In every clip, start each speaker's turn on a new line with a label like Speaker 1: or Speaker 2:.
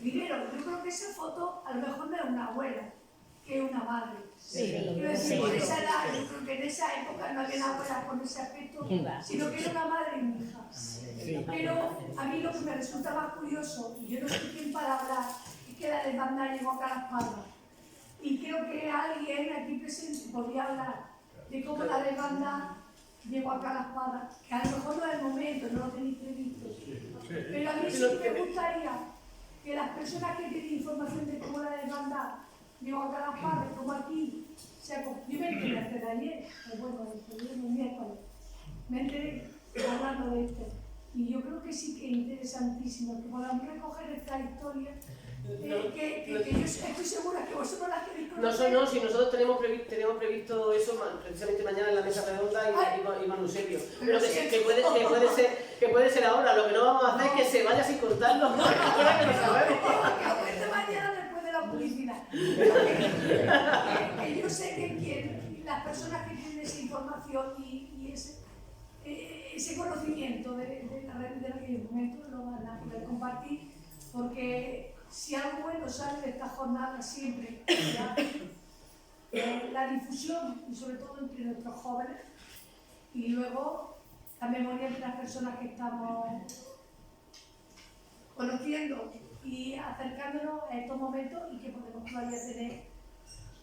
Speaker 1: Primero, yo creo que esa foto a lo mejor no es una abuela, que es una madre.
Speaker 2: Sí,
Speaker 1: Quiero decir, por esa edad, yo creo que en esa época no había una abuela con ese aspecto, sino que era una madre y una hija. Pero a mí lo que me resulta más curioso, y yo no soy quien para hablar, es que la demanda llegó acá a las Palmas. Y creo que alguien aquí presente podría hablar de cómo la demanda llegó acá a las Palmas, que a lo mejor no es el momento, no lo tenéis previsto. Pero a mí sí me gustaría que las personas que tienen información de cómo la demanda llegó acá a las Palmas, como aquí, yo me enteré hasta de ayer, bueno, el miércoles, me enteré hablando de esto. Y yo creo que sí que es interesantísimo que podamos recoger esta historia, que yo estoy segura que vosotros las queréis conocer.
Speaker 3: No, si nosotros tenemos previsto eso precisamente mañana en la mesa redonda y Manu Serio. Pero que puede ser ahora. Lo que no vamos a hacer es que se vaya sin contarlo. Ahora que lo sabemos.
Speaker 1: Que mañana después de la publicidad. Que yo sé que las personas que tienen esa información y ese conocimiento de la red de aquel momento lo van a poder compartir, porque si algo bueno sale de esta jornada siempre, la difusión, y sobre todo entre nuestros jóvenes, y luego la memoria de las personas que estamos conociendo y acercándonos a estos momentos y que podemos todavía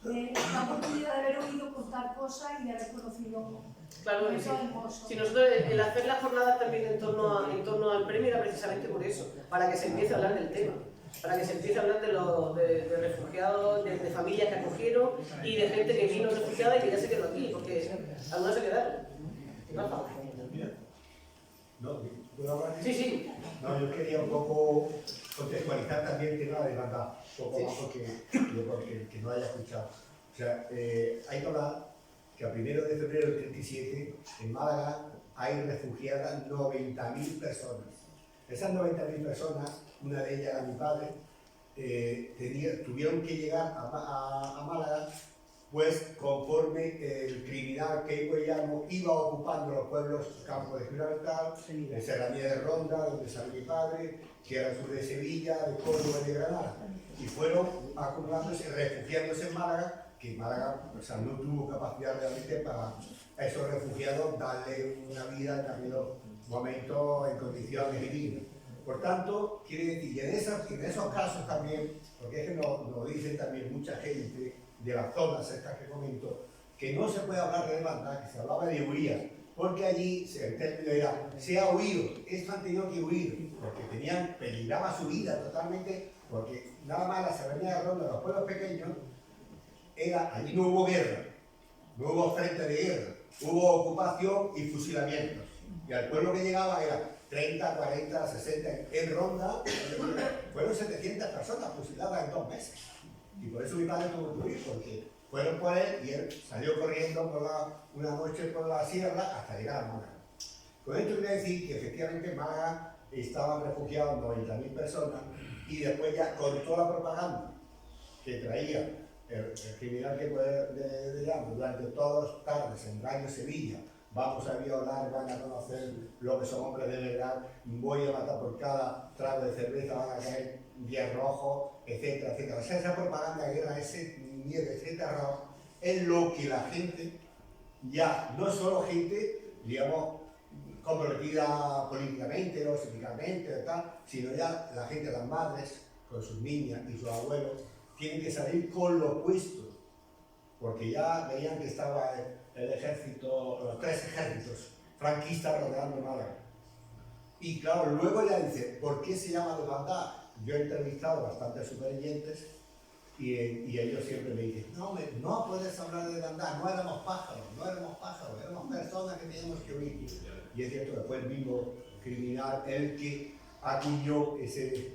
Speaker 1: tener la oportunidad de haber oído contar cosas y de haber conocido.
Speaker 3: Claro, si nosotros el hacer la jornada también en torno al premio era precisamente por eso, para que se empiece a hablar del tema, para que se empiece a hablar de refugiados, de familias que acogieron y de gente que vino refugiada y que ya se quedó aquí, porque algunas se quedaron. Rafa.
Speaker 4: No, ¿puedo hablar?
Speaker 3: Sí.
Speaker 4: No, yo quería un poco contextualizar también el tema de demanda, un poco más porque no haya escuchado. O sea, hay que hablar que a 1 de febrero del 37 en Málaga hay refugiadas 90.000 personas. Esas 90.000 personas, una de ellas era mi padre, tuvieron que llegar a Málaga, pues conforme el criminal Keiko Llano iba ocupando los pueblos Campo de Gibraltar, de Serranía de Ronda, donde salió mi padre, Tierra Sur de Sevilla, de Córdoba y de Granada, y fueron acumulándose, refugiándose en Málaga, que Málaga no tuvo capacidad realmente para a esos refugiados darle una vida en aquellos momentos en condiciones dignas. Por tanto, quiere decir, y en esos casos también, porque es que nos dicen también mucha gente de las zonas estas que comento, que no se puede hablar de demanda, que se hablaba de huir, porque allí el término era, se ha huido, esto han tenido que huir, porque peligraba su vida totalmente, porque nada más la Serranía de Ronda de los pueblos pequeños, allí no hubo guerra, no hubo frente de guerra, hubo ocupación y fusilamientos, y al pueblo que llegaba era 30, 40, 60, en Ronda fueron 700 personas fusiladas en 2 meses. Y por eso mi padre tuvo que huir, porque fueron por él y él salió corriendo una noche por la sierra hasta llegar a Málaga. Con esto quiere decir que efectivamente en Málaga estaban refugiados 90.000 personas y después ya con toda la propaganda que traía el criminal que de Llano durante todas las tardes en Radio Sevilla, vamos a violar, van a conocer lo que son hombres de verdad, voy a matar por cada trago de cerveza, van a caer 10 rojos, etcétera, etcétera. O sea, esa propaganda de guerra, ese miedo, ese terror, es lo que la gente, ya no solo gente, digamos, comprometida políticamente o sindicalmente, sino ya la gente, las madres, con sus niñas y sus abuelos, tienen que salir con lo puesto, porque ya veían que estaba el ejército, los 3 ejércitos franquistas rodeando Málaga. Y claro, luego ya dice, ¿por qué se llama demandad? Yo he entrevistado bastantes supervivientes y ellos siempre me dicen, no puedes hablar de demandad, no éramos pájaros, éramos personas que teníamos que huir. Y es cierto que fue el mismo criminal el que acuñó ese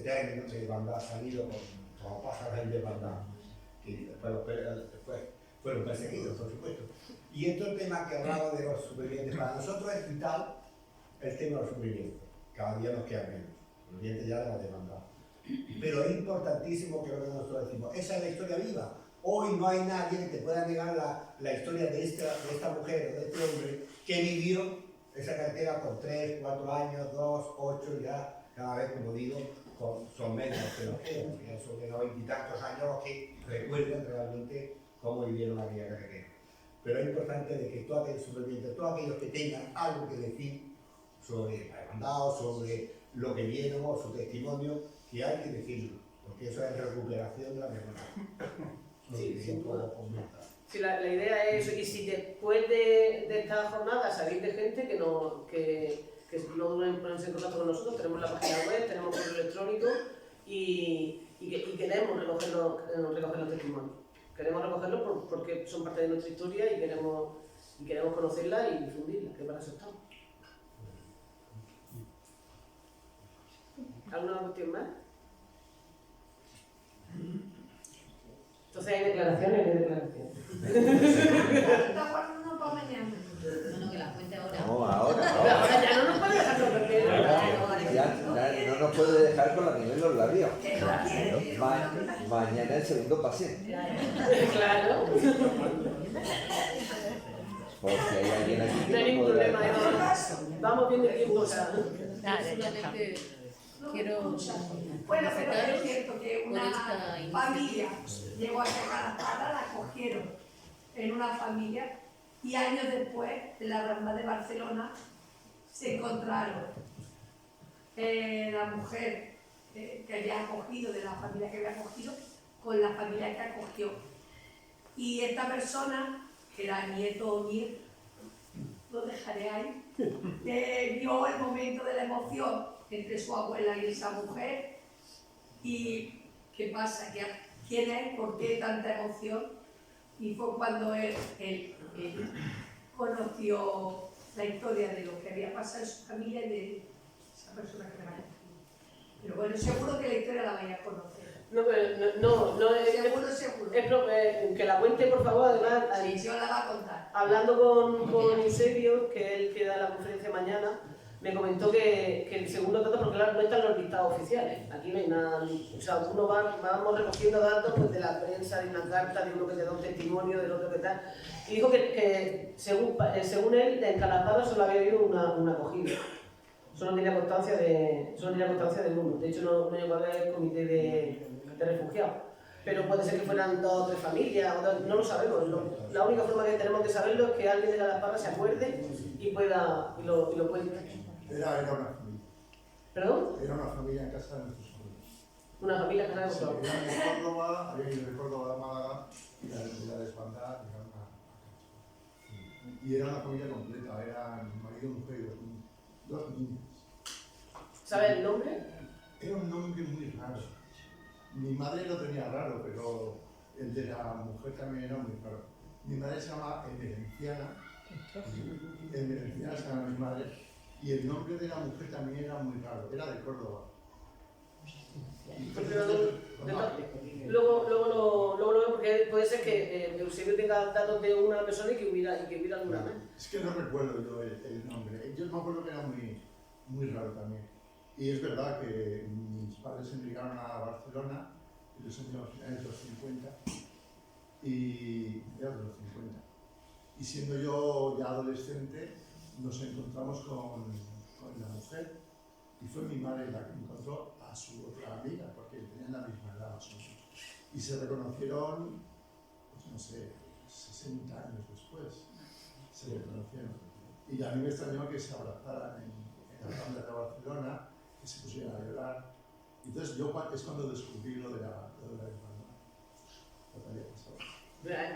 Speaker 4: término de demandad, salido como pájaros en demandad, que después fueron perseguidos, por supuesto. Y esto es el tema que hablaba de los supervivientes. Para nosotros es vital el tema de los supervivientes. Cada día nos queda menos. Los dientes ya de la demanda. Pero es importantísimo que lo que nosotros decimos. Esa es la historia viva. Hoy no hay nadie que te pueda negar la historia de esta mujer o de este hombre que vivió esa cartera por 3, 4 años, 2, 8, ya cada vez, como digo, son menos que los que son de 90 y tantos años que recuerden realmente cómo vivieron aquella carretera. Pero es importante de que todos aquellos supervivientes, todos aquellos que tengan algo que decir sobre la hermandad, sobre lo que vieron o su testimonio, que hay que decirlo, porque eso es recuperación de la memoria.
Speaker 3: Sí, sin duda. Sí, la idea es eso, y si después de esta jornada salís de gente que no duden en ponerse en contacto con nosotros, tenemos la página web, tenemos correo electrónico y queremos recoger los testimonios. Queremos recogerlos porque son parte de nuestra historia y queremos conocerla y difundirla, que para eso estamos. ¿Alguna cuestión más? Entonces hay declaraciones.
Speaker 1: Está guardando para mañana.
Speaker 2: No, que la cuente ahora.
Speaker 5: No, ahora.
Speaker 3: Ahora ya no nos puede dejar sorprender.
Speaker 5: Ya no nos puede dejar con la miel en los labios.
Speaker 1: Que no quiere.
Speaker 5: Mañana el segundo pase.
Speaker 3: Claro.
Speaker 5: Porque hay alguien aquí
Speaker 3: No hay
Speaker 5: que no
Speaker 3: ningún
Speaker 5: podrá.
Speaker 3: problema. Vamos bien de tiempo. O sea,
Speaker 2: Solamente quiero
Speaker 1: Bueno, pero es cierto que
Speaker 2: por
Speaker 1: una
Speaker 2: esta
Speaker 1: familia llegó a sacar la espada, la cogieron en una familia y años después, en la Rambla de Barcelona, se encontraron la mujer que había acogido, de la familia que había acogido, con la familia que acogió. Y esta persona, que era nieto o nieta, lo dejaré ahí, vio el momento de la emoción entre su abuela y esa mujer. ¿Y qué pasa? ¿Quién es? ¿Por qué tanta emoción? Y fue cuando él conoció la historia de lo que había pasado en su familia y de esa persona que me va a decir. Pero bueno, seguro que la historia la vais a conocer.
Speaker 3: no
Speaker 1: Seguro.
Speaker 3: que la cuente, por favor, además.
Speaker 1: Sí, yo la va a contar.
Speaker 3: Hablando con Eusebio, que es el que da la conferencia mañana, me comentó que el segundo dato, porque claro, no están los listados oficiales, aquí no hay nada, o sea, vamos recogiendo datos pues, de la prensa, de una carta, de uno que te da un testimonio, del otro que tal, y dijo que según él, en Calatrava solo había habido una acogida, solo tenía constancia de uno, de hecho no llegó a haber el comité de refugiados. Pero puede ser que fueran 2 o 3 familias, no lo sabemos. La única forma que tenemos de saberlo es que alguien de Calatrava se acuerde y lo cuente.
Speaker 6: Era una familia.
Speaker 3: ¿Perdón?
Speaker 6: Era una familia en casa de nuestros abuelos.
Speaker 3: Una familia que no
Speaker 6: Sí,
Speaker 3: hemos
Speaker 6: eran de Córdoba, habían ido de Córdoba a Málaga y la desbandada llegaron a y era una familia completa, eran marido, mujer y 2 niños.
Speaker 3: ¿Sabes el nombre?
Speaker 6: Era un nombre muy raro. Mi madre lo tenía raro, pero el de la mujer también era muy raro. Mi madre se llama Emerenciana se llama mi madre, y el nombre de la mujer también era muy raro, era de Córdoba.
Speaker 3: Luego lo veo porque puede ser que Eusebio tenga datos de una persona y que hubiera alguna más.
Speaker 6: Es que no recuerdo yo el nombre. Yo me acuerdo que era muy raro también. Y es verdad que mis padres se emigraron a Barcelona en los años finales de los 50 y ya de los 50. Y siendo yo ya adolescente, nos encontramos con la mujer y fue mi madre la que encontró a su otra amiga, porque tenían la misma edad más o menos. Y se reconocieron, pues no sé, 60 años después, se reconocieron. Y a mí me extrañó que se abrazaran en la Rambla de Barcelona, que se pusieran a llorar. Entonces es cuando descubrí lo de la hermandad. Lo que había pasado.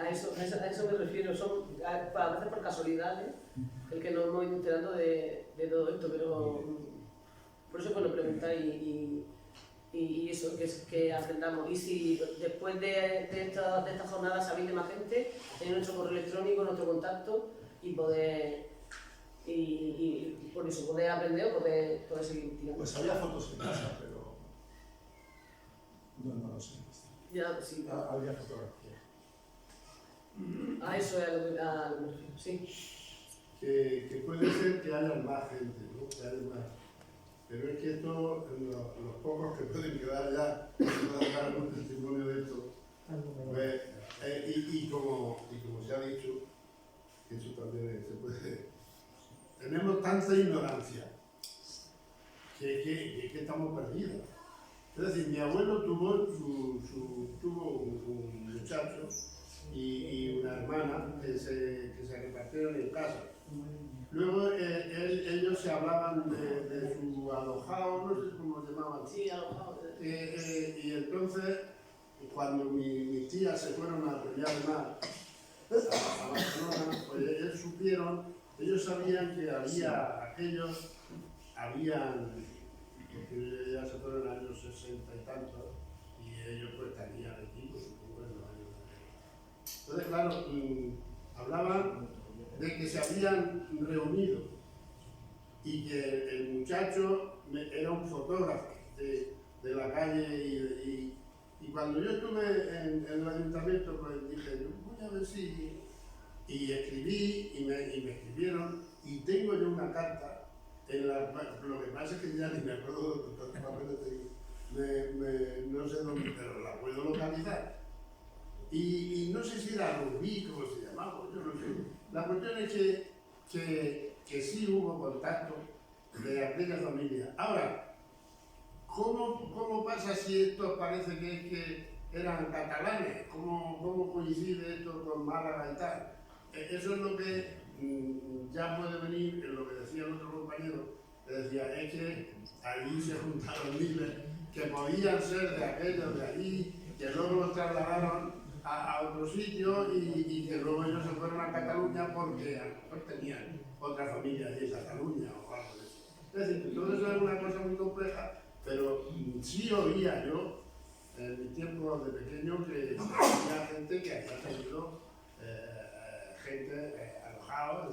Speaker 3: A eso me refiero, son a veces por casualidades el que nos hemos ido enterando de todo esto, pero por eso pues lo preguntáis y eso, que aprendamos. Y si después de esta jornada sabéis de más gente, tenéis nuestro correo electrónico, nuestro contacto y por eso poder aprender o poder seguir investigando.
Speaker 6: Pues había fotos en casa, pero no lo sé.
Speaker 3: Ya, sí.
Speaker 6: Había fotografías.
Speaker 3: A eso es a lo que me refiero, sí.
Speaker 6: Que puede ser que haya más gente, ¿no? Que haya más. Pero es que esto, los pocos que pueden quedar ya, que puedan dar algún testimonio de esto, pues, y como se ha dicho, que eso también se puede
Speaker 7: tenemos tanta ignorancia que estamos perdidos. Es decir, mi abuelo tuvo un muchacho y una hermana que se repartieron en casa. Luego ellos se hablaban de su alojado, no sé cómo se llamaban.
Speaker 3: Sí, alojado.
Speaker 7: Y entonces, cuando mis tías se fueron a pelear mar a Barcelona, pues ellos sabían que porque ya se fueron en los años 60 y tantos, y ellos pues estarían aquí, pues supongo, en los años 70. Entonces, claro, hablaban de que se habían reunido y que el muchacho era un fotógrafo de la calle y cuando yo estuve en el ayuntamiento pues dije, voy a ver si... Y escribí y me escribieron y tengo yo una carta lo que pasa es que ya ni me acuerdo de tantos papeles no sé dónde, pero la puedo localizar. Y no sé si era Rubí, como se llamaba, yo no sé. La cuestión es que sí hubo contacto de aquella familia. Ahora, ¿cómo pasa si esto parece que eran catalanes? ¿Cómo coincide esto con Málaga y tal? Eso es lo que ya puede venir en lo que decía el otro compañero, que decía, es que allí se juntaron miles que podían ser de aquellos de allí, que luego los trasladaron a otro sitio y que luego ellos se fueron a Cataluña porque a lo mejor tenían otra familia allí en Cataluña o algo de eso. Es decir, todo eso es una cosa muy compleja, pero sí oía yo en mis tiempos de pequeño que había gente que había tenido gente alojada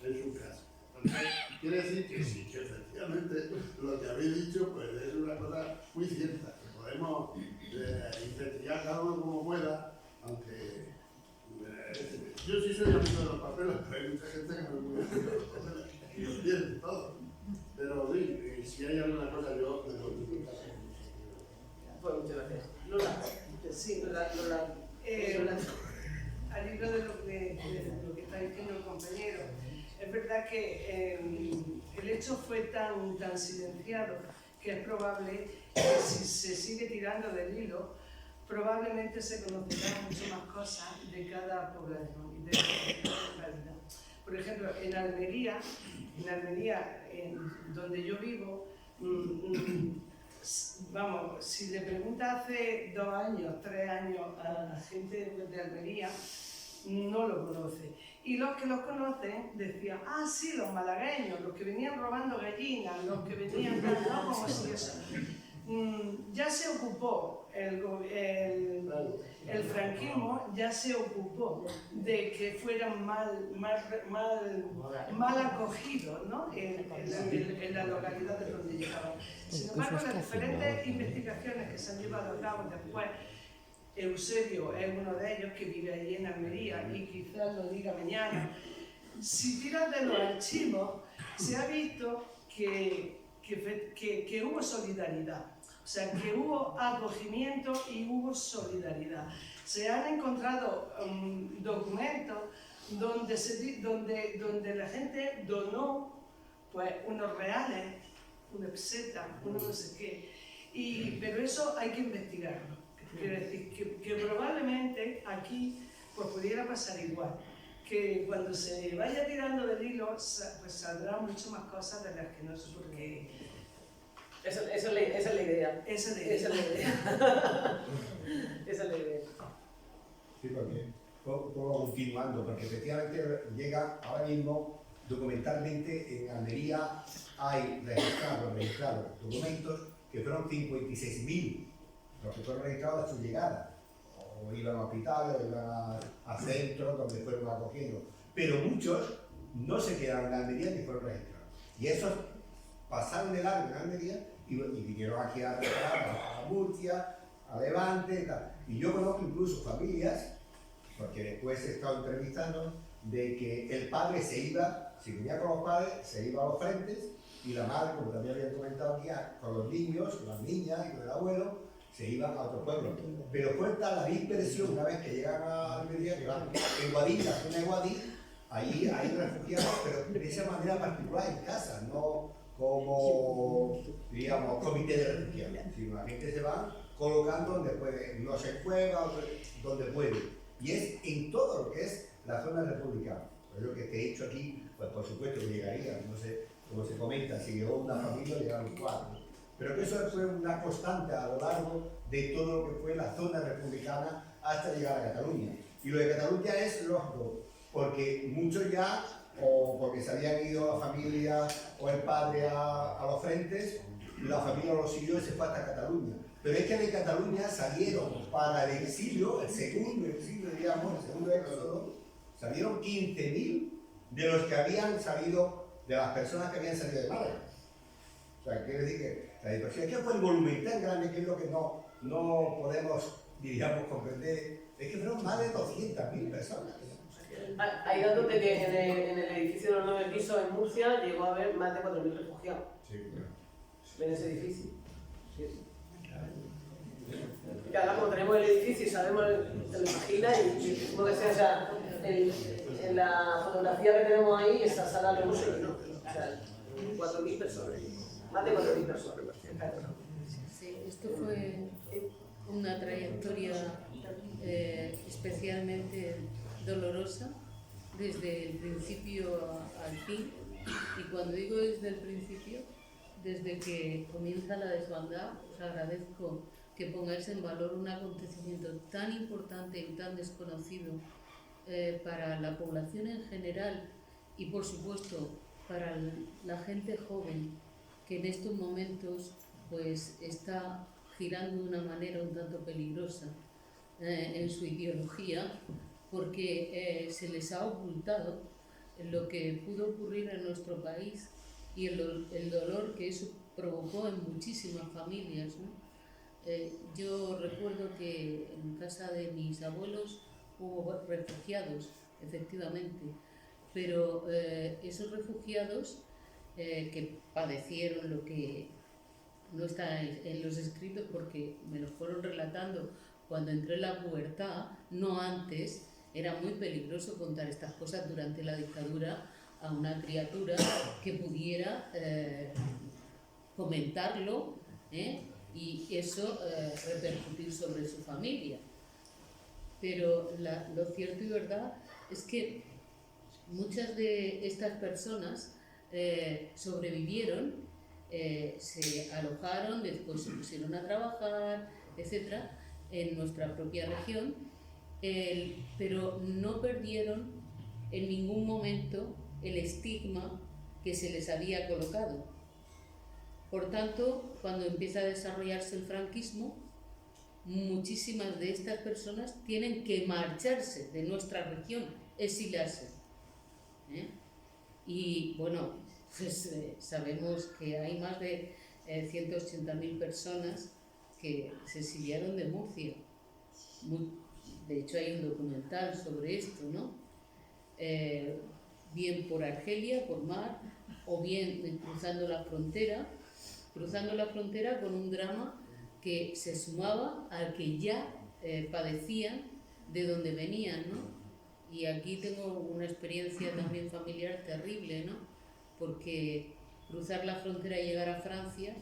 Speaker 7: en su casa. Entonces, quiere decir que sí, que efectivamente lo que habéis dicho pues, es una cosa muy cierta, que podemos investigar cada uno como pueda, aunque yo sí soy amigo de los papeles, pero hay mucha gente que no es muy amigo de los papeles y los pierde todo. Pero sí, si hay alguna cosa yo me lo digo.
Speaker 3: Pues muchas gracias. Lola, sí, Lola.
Speaker 8: Al hilo de lo que está diciendo el compañero, es verdad que el hecho fue tan silenciado que es probable que si se sigue tirando del hilo, probablemente se conocerán mucho más cosas de cada población y de cada localidad. Por ejemplo, en Almería, donde yo vivo, vamos, si le preguntas hace 2 años, 3 años a la gente de Almería, no lo conoce. Y los que los conocen decían, ah, sí, los malagueños, los que venían robando gallinas, los que venían, no, como si eso. Ya se ocupó, el franquismo ya se ocupó de que fueran mal acogidos, ¿no? en las localidades donde llegaban. Sin embargo, las diferentes investigaciones que se han llevado a cabo después, Eusebio es uno de ellos que vive allí en Almería y quizás lo diga mañana, si tiras de los archivos, se ha visto que hubo solidaridad. O sea, que hubo acogimiento y hubo solidaridad. Se han encontrado documentos donde la gente donó pues, unos reales, una peseta, uno no sé qué. Pero eso hay que investigarlo. Quiero decir que probablemente aquí pues, pudiera pasar igual. Que cuando se vaya tirando del hilo, pues saldrán mucho más cosas de las que no sé por qué.
Speaker 3: Esa es la idea.
Speaker 8: Esa es la idea.
Speaker 4: Sí, porque puedo continuando, porque efectivamente llega ahora mismo documentalmente en Almería hay registrados documentos que fueron 56.000 los que fueron registrados a su llegada, o iban a hospitales, o iban a centros donde fueron acogiendo, pero muchos no se quedaron en Almería ni fueron registrados, y esos pasaron de largo en Almería y vinieron aquí a Murcia, a Levante y tal. Y yo conozco incluso familias, porque después he estado entrevistando, de que el padre se iba, si venía con los padres, se iba a los frentes, y la madre, como también había comentado aquí, con los niños, con las niñas y con el abuelo, se iban a otro pueblo. Pero cuenta la dispersión, una vez que llegan a Almería, que van en Guadix, la zona de Guadix, Ahí hay refugiados, pero de esa manera particular en casa, no como, digamos, comité de refugiados, sino la gente se va colocando donde puede, no se cueva, donde puede. Y es en todo lo que es la zona republicana. Pues lo que te he dicho aquí, pues por supuesto que llegaría, no sé, como se comenta, si llegó una familia, llegaron 4. Pero que eso fue una constante a lo largo de todo lo que fue la zona republicana hasta llegar a Cataluña. Y lo de Cataluña es lógico, porque muchos ya, o porque se habían ido a familia o el padre a los frentes, la familia lo siguió y se fue hasta Cataluña. Pero es que de Cataluña salieron para el exilio, el segundo exilio, digamos, el segundo éxodo, salieron 15.000 de los que habían salido, de las personas que habían salido de Málaga. O sea, quiere decir que la dispersión, es que fue el volumen tan grande que es lo que no podemos, diríamos, comprender, es que fueron más de 200.000 personas.
Speaker 3: Hay datos de que en el edificio de los 9 pisos en Murcia llegó a haber más de 4.000 refugiados.
Speaker 4: Sí, claro.
Speaker 3: En ese edificio. Sí. Y ahora como tenemos el edificio y sabemos, se lo imagina y como que sea, o sea, en la fotografía que tenemos ahí, esa sala lo hemos llenado. O sea, 4.000 personas. Más de 4.000 personas.
Speaker 2: Sí, esto fue una trayectoria especialmente dolorosa desde el principio al fin, y cuando digo desde el principio, desde que comienza la desbandada, os agradezco que pongáis en valor un acontecimiento tan importante y tan desconocido para la población en general y por supuesto para la gente joven que en estos momentos pues está girando de una manera un tanto peligrosa en su ideología, porque se les ha ocultado lo que pudo ocurrir en nuestro país y el dolor que eso provocó en muchísimas familias, ¿no? Yo recuerdo que en casa de mis abuelos hubo refugiados, efectivamente, pero esos refugiados que padecieron lo que no está en los escritos porque me lo fueron relatando cuando entré en la pubertad, no antes. Era muy peligroso contar estas cosas durante la dictadura a una criatura que pudiera comentarlo y eso repercutir sobre su familia. Pero lo cierto y verdad es que muchas de estas personas sobrevivieron, se alojaron, después se pusieron a trabajar, etcétera, en nuestra propia región, pero no perdieron en ningún momento el estigma que se les había colocado. Por tanto, cuando empieza a desarrollarse el franquismo, muchísimas de estas personas tienen que marcharse de nuestra región, exiliarse. Y bueno, pues sabemos que hay más de 180.000 personas que se exiliaron de Murcia. De hecho hay un documental sobre esto, ¿no? Bien por Argelia, por mar, o bien cruzando la frontera con un drama que se sumaba al que ya padecían de donde venían, ¿no? Y aquí tengo una experiencia también familiar terrible, ¿no? Porque cruzar la frontera y llegar a Francia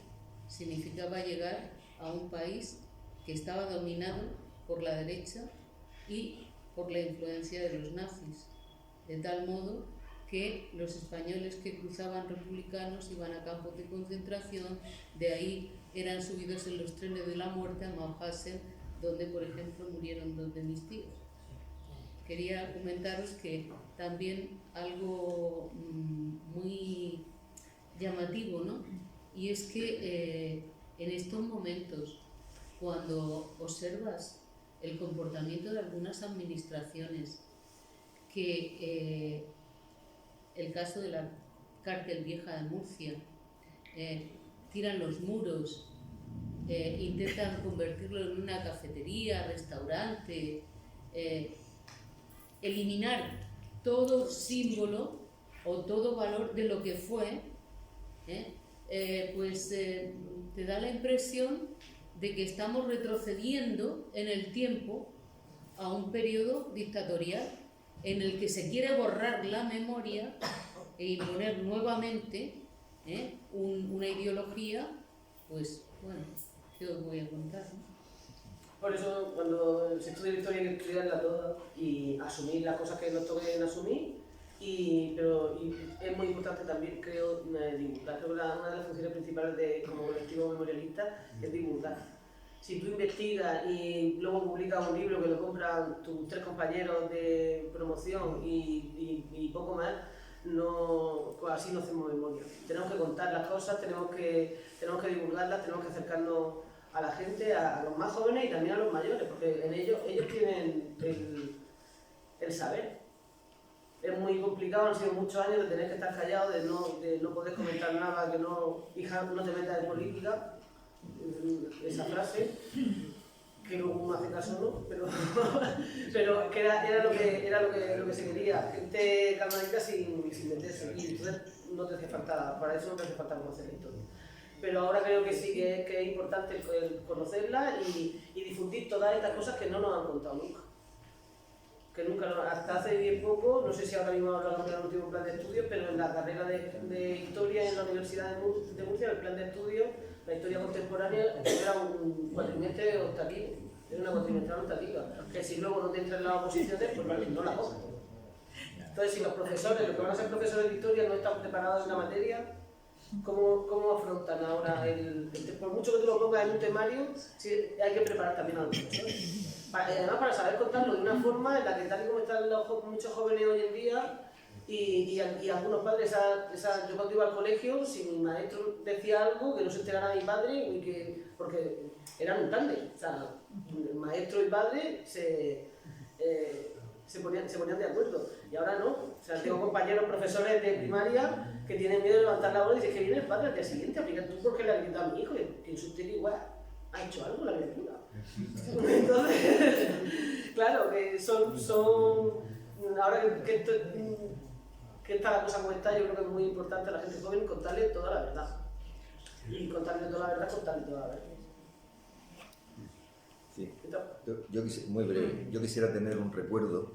Speaker 2: significaba llegar a un país que estaba dominado por la derecha y por la influencia de los nazis, de tal modo que los españoles que cruzaban republicanos iban a campos de concentración, de ahí eran subidos en los trenes de la muerte a Mauthausen, donde por ejemplo murieron 2 de mis tíos. Quería comentaros que también algo muy llamativo, ¿no? Y es que en estos momentos, cuando observas el comportamiento de algunas administraciones, que el caso de la cárcel vieja de Murcia, tiran los muros, intentan convertirlo en una cafetería, restaurante, eliminar todo símbolo o todo valor de lo que fue, pues te da la impresión de que estamos retrocediendo en el tiempo a un periodo dictatorial en el que se quiere borrar la memoria e imponer nuevamente una ideología, pues bueno, ¿qué os voy a contar? ¿No?
Speaker 3: Por eso, cuando se estudia la historia hay que estudiarla toda y asumir las cosas que nos toquen asumir, pero es muy importante también, creo, divulgar. Creo que una de las funciones principales como colectivo memorialista es divulgar. Si tú investigas y luego publicas un libro que lo compran tus 3 compañeros de promoción y poco más, pues así no hacemos memoria. Tenemos que contar las cosas, tenemos que divulgarlas, tenemos que acercarnos a la gente, a los más jóvenes y también a los mayores, porque en ellos tienen el saber. Es muy complicado, han sido muchos años de tener que estar callado, de no poder comentar nada, que no, hija, no te metas en política, esa frase, que luego uno hace caso no, pero que era lo que se quería, gente calmadita sin meterse, y entonces no te hace falta, para eso no te hace falta conocer la historia. Pero ahora creo que sí que es importante el conocerla y difundir todas estas cosas que no nos han contado nunca. Que nunca, hasta hace bien poco, no sé si ahora mismo hablamos del último plan de estudios, pero en la carrera de Historia en la Universidad de Murcia, el plan de estudios, la historia contemporánea era un cuatrimestre optativo, era una cuatrimestral optativa, que si luego no te entran en las oposiciones, pues vale, no la coges. Entonces, si los profesores, los que van a ser profesores de historia, no están preparados en la materia, ¿cómo afrontan ahora por mucho que tú lo pongas en un temario, sí, hay que preparar también a los profesores? Además, para saber contarlo de una forma en la que, tal y como están muchos jóvenes hoy en día, y algunos padres, yo cuando iba al colegio, si mi maestro decía algo, que no se enterara mi padre, porque eran un tándem, o sea, el maestro y padre se ponían de acuerdo, y ahora no. O sea, tengo compañeros profesores de primaria que tienen miedo de levantar la voz y dicen que viene el padre al día siguiente a aplicar. ¿Tú por qué le has gritado a mi hijo? Que usted igual ha hecho algo la criatura. Entonces, claro, que ahora que está la cosa como está, yo creo que es muy importante a la gente joven contarle toda la verdad. Y contarle toda la verdad, contarle toda la verdad.
Speaker 5: Sí. Muy breve. Yo quisiera tener un recuerdo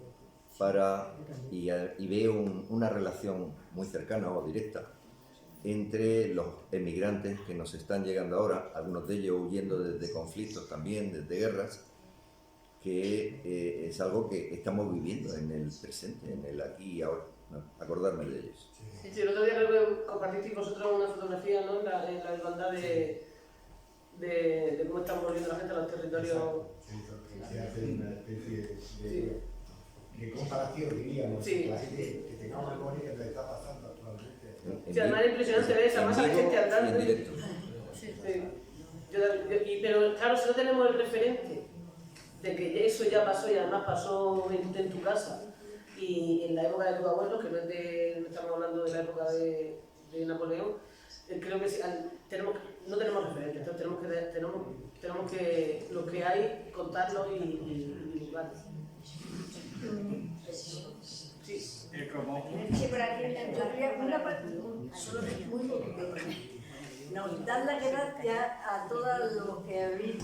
Speaker 5: y veo una relación muy cercana o directa entre los emigrantes que nos están llegando ahora, algunos de ellos huyendo desde conflictos también, desde guerras, que es algo que estamos viviendo en el presente, en el aquí y ahora, ¿no? Acordarme de ellos.
Speaker 3: Sí, el otro día creo que compartisteis vosotros una fotografía, ¿no? en la igualdad de cómo estamos volviendo la gente a los territorios.
Speaker 4: Se hace una especie de comparación, diríamos,
Speaker 3: sí.
Speaker 4: La gente que tengamos memoria que le está pasando actualmente.
Speaker 3: Sí, además es impresionante ver esa masa de gente andando.
Speaker 5: En directo.
Speaker 3: Sí. Pero claro, si no tenemos el referente de que eso ya pasó y además pasó en tu casa y en la época de tus abuelos, que no estamos hablando de la época de Napoleón, creo que no tenemos referente, entonces tenemos que lo que hay contarlo y divulgarlo. Sí.
Speaker 9: Sí, pero aquí yo quería una parte, solo muy poquito. Nos dan las gracias a todos los que habéis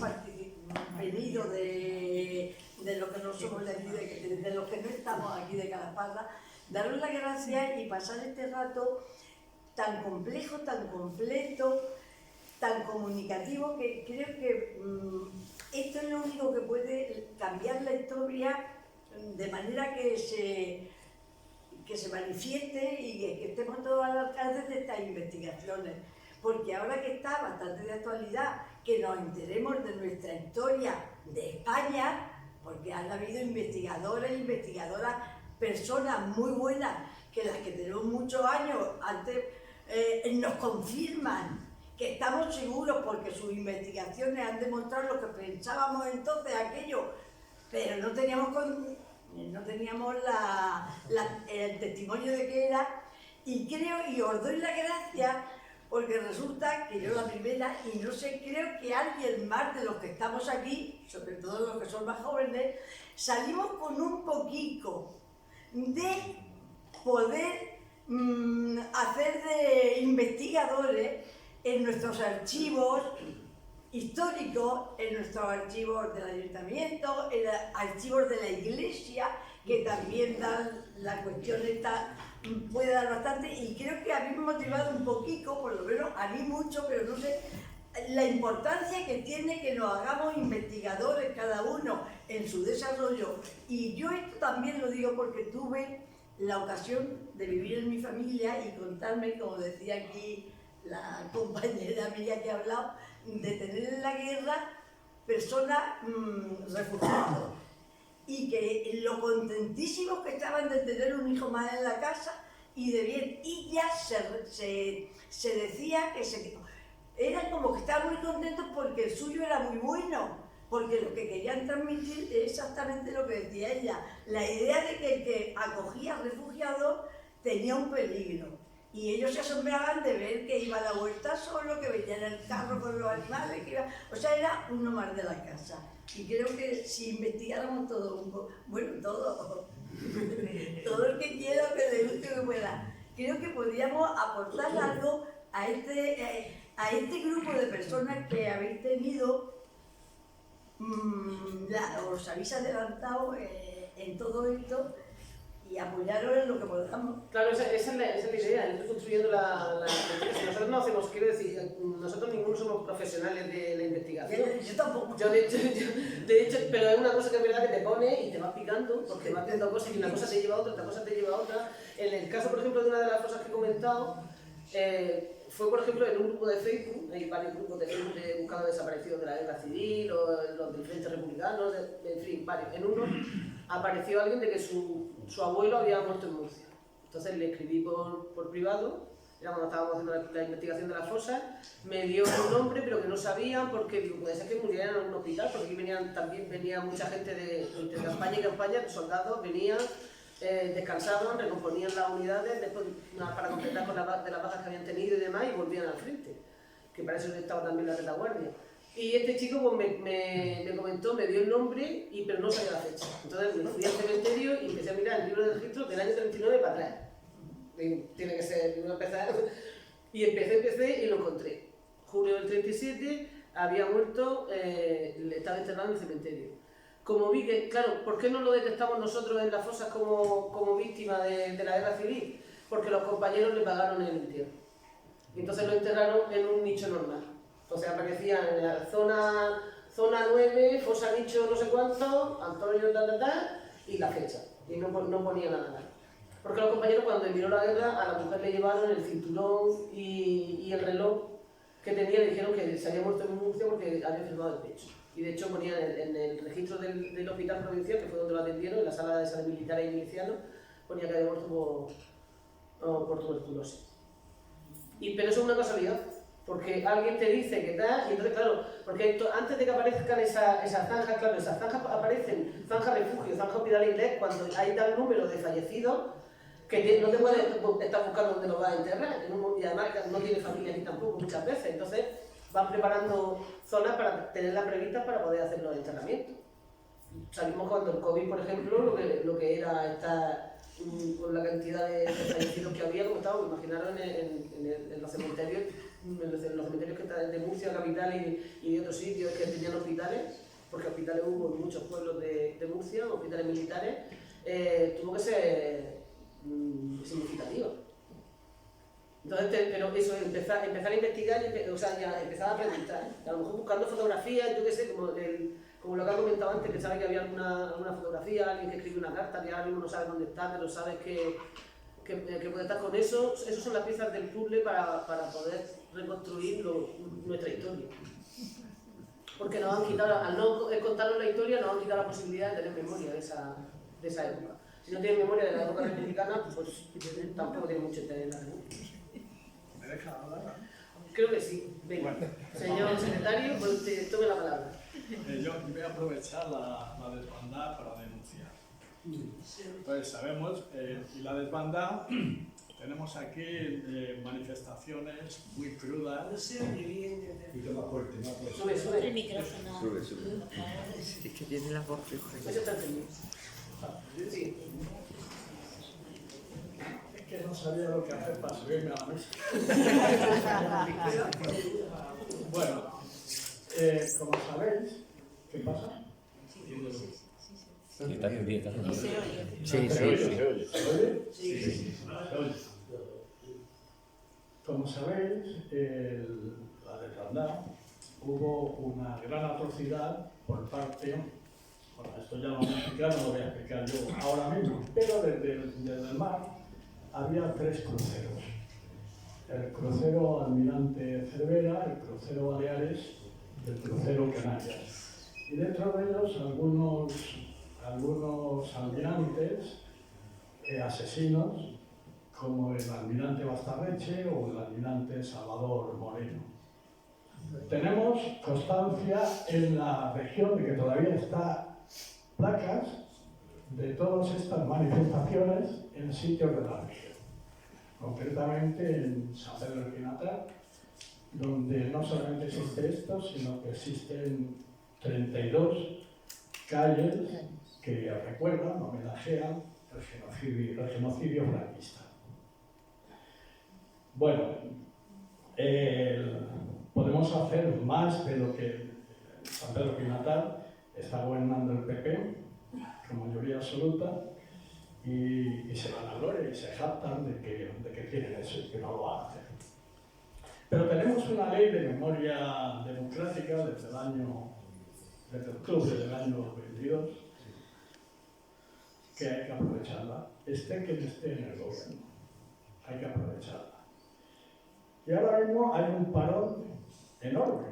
Speaker 9: venido de los que no somos de aquí, de los que no estamos aquí de Calaparra, daros las gracias y pasar este rato tan complejo, tan completo, tan comunicativo, que creo que esto es lo único que puede cambiar la historia de manera que se manifieste y que estemos todos al alcance de estas investigaciones. Porque ahora que está bastante de actualidad, que nos enteremos de nuestra historia de España, porque han habido investigadores e investigadoras, personas muy buenas, que las que tenemos muchos años antes nos confirman que estamos seguros porque sus investigaciones han demostrado lo que pensábamos entonces aquello, pero no teníamos el testimonio de que era, y creo, y os doy la gracia, porque resulta que yo la primera, y no sé, creo que alguien más de los que estamos aquí, sobre todo los que son más jóvenes, salimos con un poquito de poder hacer de investigadores en nuestros archivos históricos, en nuestros archivos del ayuntamiento, en los archivos de la iglesia, que también dan la cuestión esta, puede dar bastante, y creo que a mí me ha motivado un poquito, por lo menos a mí mucho, pero no sé, la importancia que tiene que nos hagamos investigadores cada uno en su desarrollo. Y yo esto también lo digo porque tuve la ocasión de vivir en mi familia y contarme, como decía aquí la compañera mía que ha hablado, de tener en la guerra personas refugiadas y que lo contentísimos que estaban de tener un hijo más en la casa y de bien, y ya se decía que eran como que estaban muy contentos porque el suyo era muy bueno, porque lo que querían transmitir es exactamente lo que decía ella, la idea de que el que acogía refugiados tenía un peligro. Y ellos se asombraban de ver que iba a la huerta solo, que venía en el carro con los animales, que iba... O sea, era uno más de la casa. Y creo que si investigáramos todo un poco, bueno, todo el que quiera, que le guste, que pueda, creo que podríamos aportar algo a este grupo de personas que habéis tenido, os habéis adelantado en todo esto, y apoyaros en lo que podamos.
Speaker 3: Claro, esa es la idea, ir construyendo si nosotros no hacemos, quiero decir, nosotros ninguno somos profesionales de la investigación.
Speaker 9: Yo tampoco.
Speaker 3: De hecho, pero es una cosa que es verdad que te pone y te vas picando, porque vas viendo cosas y una cosa te lleva a otra, otra cosa te lleva a otra. En el caso, por ejemplo, de una de las cosas que he comentado, fue, por ejemplo, en un grupo de Facebook, hay varios grupos de Facebook de buscadores desaparecidos de la guerra civil, o los del Frente Republicano, en fin, varios. En uno apareció alguien de que su abuelo había muerto en Murcia. Entonces le escribí por privado, era cuando estábamos haciendo la investigación de las fosas, me dio un nombre pero que no sabían, porque digo, puede ser que muriera en algún hospital, porque aquí también venía mucha gente de campaña y campaña, soldados venían, descansaban, recomponían las unidades después, para completar con las bajas que habían tenido y demás, y volvían al frente, que para eso estaba también la retaguardia. Y este chico pues, me comentó, me dio el nombre, pero no sabía la fecha. Entonces me fui al cementerio y empecé a mirar el libro de registro del año 39 para atrás. Digo, tiene que ser, primero empezar. Y empecé y lo encontré. Junio del 37 había muerto, estaba enterrado en el cementerio. Como vi que, claro, ¿por qué no lo detectamos nosotros en las fosas como víctima de la guerra civil? Porque los compañeros le pagaron el entierro. Y entonces lo enterraron en un nicho normal. Entonces aparecían en la zona 9, fosa nicho no sé cuánto, Antonio y la fecha. Y no ponía nada. Porque los compañeros cuando terminó la guerra a la mujer le llevaron el cinturón y el reloj que tenía, le dijeron que se había muerto en Murcia porque había enfermado el pecho. Y de hecho ponían en el registro del hospital provincial, que fue donde lo atendieron, en la sala de salud militar y milicianos, ponía que había muerto por tuberculosis. Pero eso es una casualidad. Porque alguien te dice que tal, y entonces claro, porque antes de que aparezcan esas zanjas, claro, esas zanjas aparecen, zanjas refugio, zanjas hospital inglés, cuando hay tal número de fallecidos, que no te puedes estar buscando dónde lo vas a enterrar, y además no tiene familia ni tampoco muchas veces, entonces van preparando zonas para tenerlas previstas para poder hacer los enterramientos. Salimos cuando el COVID, por ejemplo, lo que era estar con la cantidad de fallecidos que había, como estábamos, imaginaron en los cementerios, en los cementerios de Murcia, capital y de otros sitios que tenían hospitales, porque hospitales hubo en muchos pueblos de Murcia, hospitales militares, tuvo que ser significativo. Entonces, pero eso, empezar a investigar, ya empezar a preguntar, a lo mejor buscando fotografías, yo qué sé, como lo que ha comentado antes, que sabe que había alguna fotografía, alguien que escribe una carta, que ahora mismo no sabe dónde está, pero sabe que puede estar con eso. Esas son las piezas del puzzle para poder reconstruir nuestra historia. Porque nos han quitado, al no contarnos la historia, nos han quitado la posibilidad de tener memoria de esa época. Si no tienes memoria de la época republicana, pues tampoco tiene mucho interés en la memoria.
Speaker 10: ¿Me deja hablar?
Speaker 3: Creo que sí. Venga, señor secretario, pues tome la palabra.
Speaker 10: Yo voy a aprovechar la desbandada para denunciar. Pues sabemos, y la desbandada, tenemos aquí manifestaciones muy crudas.
Speaker 3: Sube.
Speaker 2: El micrófono.
Speaker 5: Sube.
Speaker 11: Es que tiene la voz floja.
Speaker 3: Eso está entendido. Sí.
Speaker 10: Es que no sabía lo que hacer para subirme a la música. Bueno, como sabéis, ¿qué pasa?
Speaker 12: Está pendiente.
Speaker 9: Y se oye.
Speaker 12: Sí,
Speaker 10: ¿Se oye?
Speaker 12: sí, sí.
Speaker 10: ¿Se oye? ¿Se oye?
Speaker 9: Sí.
Speaker 10: Se oye. Como sabéis, la desbandada hubo una gran atrocidad por parte, bueno, esto ya lo voy a explicar, no lo voy a explicar yo ahora mismo, pero desde el mar había 3 cruceros. El crucero Almirante Cervera, el crucero Baleares y el crucero Canarias. Y dentro de ellos algunos almirantes asesinos, como el almirante Bastarreche o el almirante Salvador Moreno. Tenemos constancia en la región de que todavía está placas de todas estas manifestaciones en sitios de la región. Concretamente en San Pedro del Pinatar, donde no solamente existe esto, sino que existen 32 calles que recuerdan, homenajean el genocidio franquista. Bueno, podemos hacer más de lo que San Pedro Pinatar está gobernando el PP con mayoría absoluta y se van a gloria y se jactan de que tienen eso y que no lo van a hacer. Pero tenemos una ley de memoria democrática desde octubre del año 22 que hay que aprovecharla, esté quien esté en el gobierno, hay que aprovecharla. Y ahora mismo hay un parón enorme.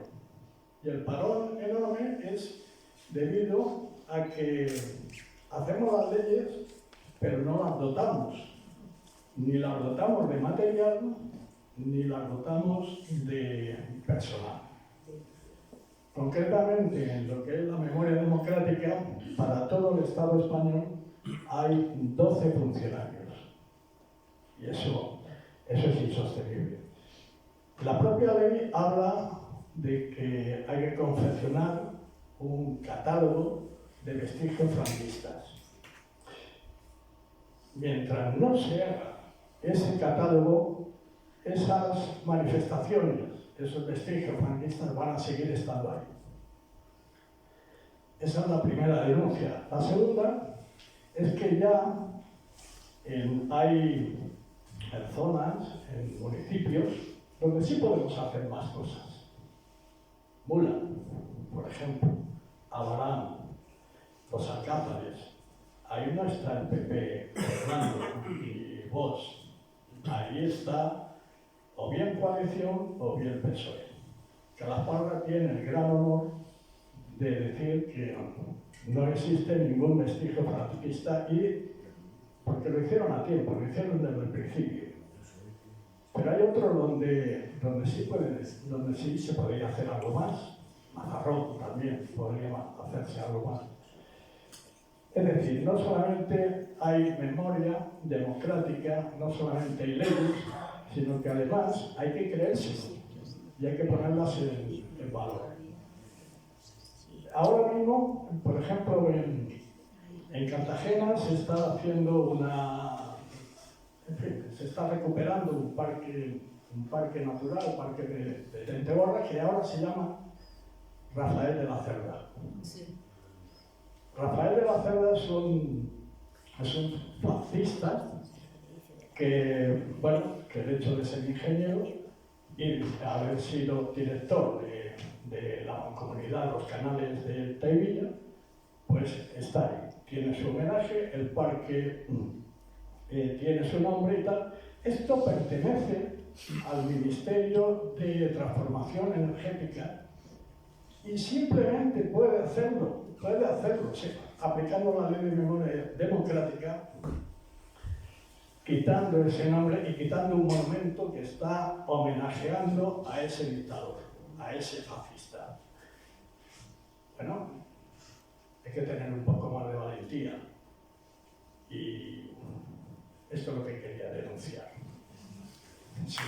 Speaker 10: Y el parón enorme es debido a que hacemos las leyes, pero no las dotamos. Ni las dotamos de material, ni las dotamos de personal. Concretamente, en lo que es la memoria democrática, para todo el Estado español hay 12 funcionarios. Y eso es insostenible. La propia ley habla de que hay que confeccionar un catálogo de vestigios franquistas. Mientras no se haga ese catálogo, esas manifestaciones, esos vestigios franquistas van a seguir estando ahí. Esa es la primera denuncia. La segunda es que ya hay en zonas, en municipios, donde sí podemos hacer más cosas. Mula, por ejemplo, Abarán, Los Alcázares. Ahí no está el PP gobernando y Vox. Ahí está o bien coalición o bien PSOE. Calaparra tiene el gran honor de decir que no existe ningún vestigio franquista y porque lo hicieron a tiempo, lo hicieron desde el principio. Pero hay otros donde sí se podría hacer algo más. Mazarrón también podría hacerse algo más. Es decir, no solamente hay memoria democrática, no solamente hay leyes, sino que además hay que creerse y hay que ponerlas en valor. Ahora mismo, por ejemplo, en Cartagena se está haciendo se está recuperando un parque natural, un parque de Tenteborra, que ahora se llama Rafael de la Cerda.
Speaker 2: Sí.
Speaker 10: Rafael de la Cerda es un fascista que el hecho de ser ingeniero y haber sido director de la Mancomunidad, los canales de Taivilla, pues está ahí. Tiene su homenaje, el parque tiene su nombre y tal. Esto pertenece al Ministerio de Transformación Energética y simplemente puede hacerlo, sí, aplicando la ley de memoria democrática, quitando ese nombre y quitando un monumento que está homenajeando a ese dictador, a ese fascista. Bueno, hay que tener un poco más de valentía y esto es lo que quería denunciar. Sí.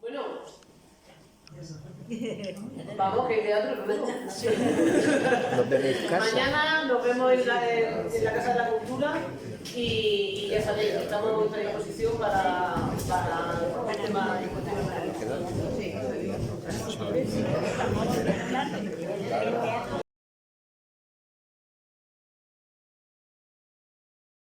Speaker 3: Bueno, Vamos, que hay teatro luego.
Speaker 11: No tenéis casa.
Speaker 3: Mañana nos vemos en la Casa de la Cultura y ya sabéis, estamos en predisposición para el tema de cuestiones.